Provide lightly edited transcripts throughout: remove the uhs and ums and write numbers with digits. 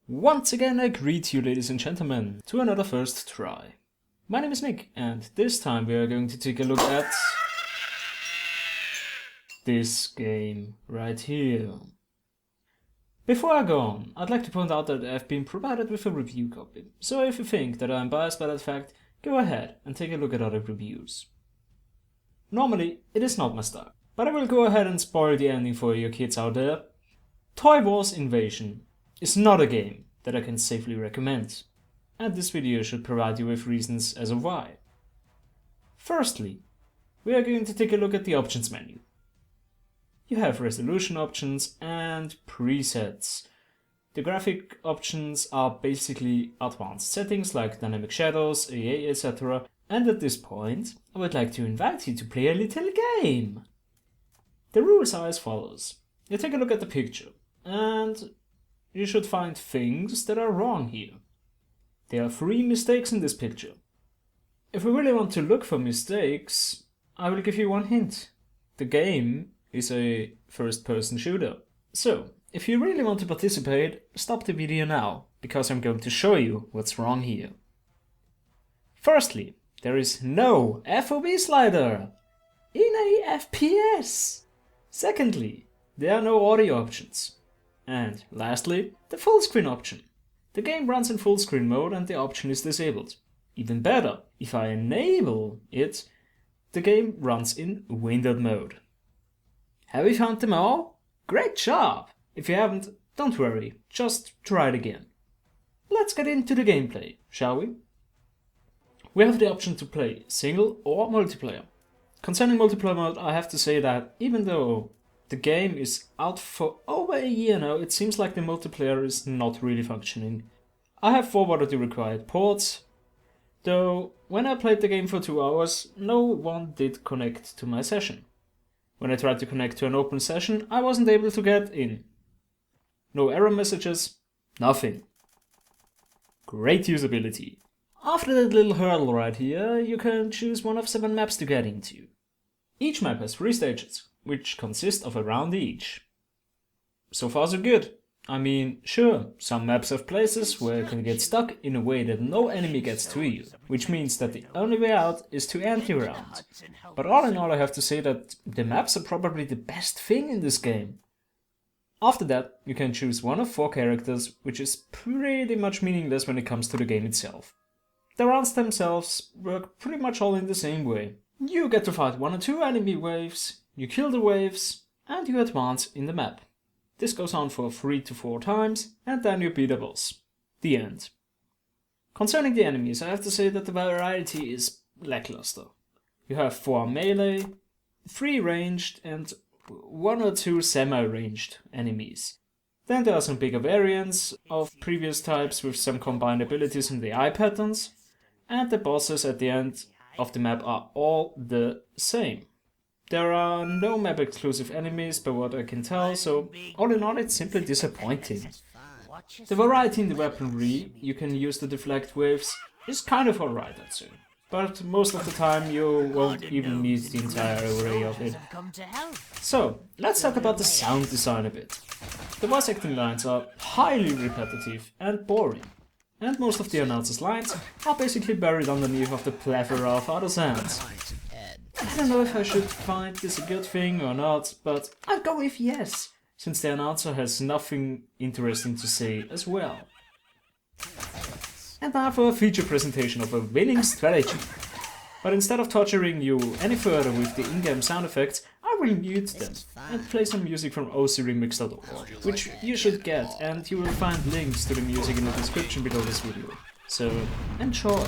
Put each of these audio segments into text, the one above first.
Once again I greet you, ladies and gentlemen, to another first try. My name is Nick, and this time we are going to take a look at this game right here. Before I go on, I'd like to point out that I've been provided with a review copy, so if you think that I'm biased by that fact, go ahead and take a look at other reviews. Normally, it is not my style, but I will go ahead and spoil the ending for you kids out there. Toy Wars Invasion is not a game that I can safely recommend, and this video should provide you with reasons as of why. Firstly, we are going to take a look at the options menu. You have resolution options and presets. The graphic options are basically advanced settings like dynamic shadows, AA, etc. And at this point, I would like to invite you to play a little game. The rules are as follows. You take a look at the picture, and you should find things that are wrong here. There are 3 mistakes in this picture. If we really want to look for mistakes, I will give you one hint. The game is a first-person shooter. So, if you really want to participate, stop the video now, because I'm going to show you what's wrong here. Firstly, there is no FOV slider in a FPS. Secondly, there are no audio options. And lastly, the full screen option. The game runs in full screen mode and the option is disabled. Even better, if I enable it, the game runs in windowed mode. Have you found them all? Great job! If you haven't, don't worry, just try it again. Let's get into the gameplay, shall we? We have the option to play single or multiplayer. Concerning multiplayer mode, I have to say that even though the game is out for over a year now, it seems like the multiplayer is not really functioning. I have forwarded the required ports, though when I played the game for 2 hours, no one did connect to my session. When I tried to connect to an open session, I wasn't able to get in. No error messages, nothing. Great usability. After that little hurdle right here, you can choose one of 7 maps to get into. Each map has 3 stages, which consist of a round each. So far so good. I mean, sure, some maps have places where you can get stuck in a way that no enemy gets to you, which means that the only way out is to end the round. But all in all, I have to say that the maps are probably the best thing in this game. After that, you can choose one of 4 characters, which is pretty much meaningless when it comes to the game itself. The rounds themselves work pretty much all in the same way. You get to fight 1 or 2 enemy waves, you kill the waves, and you advance in the map. This goes on for 3 to 4 times, and then you beat a boss. The end. Concerning the enemies, I have to say that the variety is lackluster. You have 4 melee, 3 ranged, and 1 or 2 semi-ranged enemies. Then there are some bigger variants of previous types with some combined abilities in the eye patterns, and the bosses at the end of the map are all the same. There are no map exclusive enemies by what I can tell, so all in all it's simply disappointing. The variety in the weaponry you can use to deflect waves is kind of alright, I'd say. But most of the time you won't even meet the entire array of it. So, let's talk about the sound design a bit. The voice acting lines are highly repetitive and boring. And most of the announcers' lines are basically buried underneath of the plethora of other sounds. I don't know if I should find this a good thing or not, but I'll go with yes, since the announcer has nothing interesting to say as well. And now for a feature presentation of a winning strategy. But instead of torturing you any further with the in-game sound effects, I will mute them and play some music from ocremix.org, which you should get, and you will find links to the music in the description below this video. So, enjoy!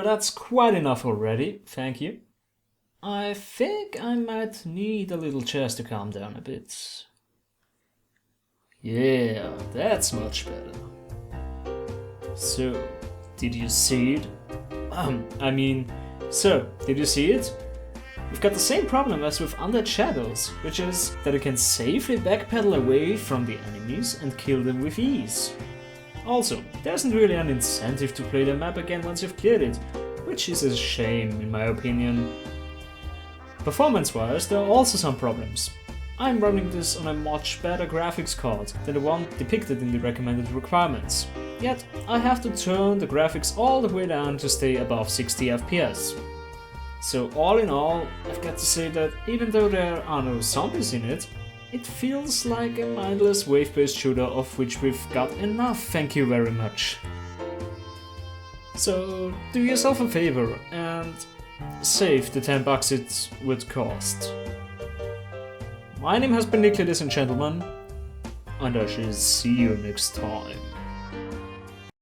that's quite enough already, thank you. I think I might need a little chest to calm down a bit. Yeah, that's much better. So, did you see it? Did you see it? We've got the same problem as with Undead Shadows, which is that you can safely backpedal away from the enemies and kill them with ease. Also, there isn't really an incentive to play the map again once you've cleared it, which is a shame in my opinion. Performance-wise, there are also some problems. I'm running this on a much better graphics card than the one depicted in the recommended requirements, yet I have to turn the graphics all the way down to stay above 60 FPS. So all in all, I've got to say that even though there are no zombies in it, it feels like a mindless wave-based shooter of which we've got enough, thank you very much. So do yourself a favor and save the $10 it would cost. My name has been Nick, ladies and gentlemen, and I shall see you next time.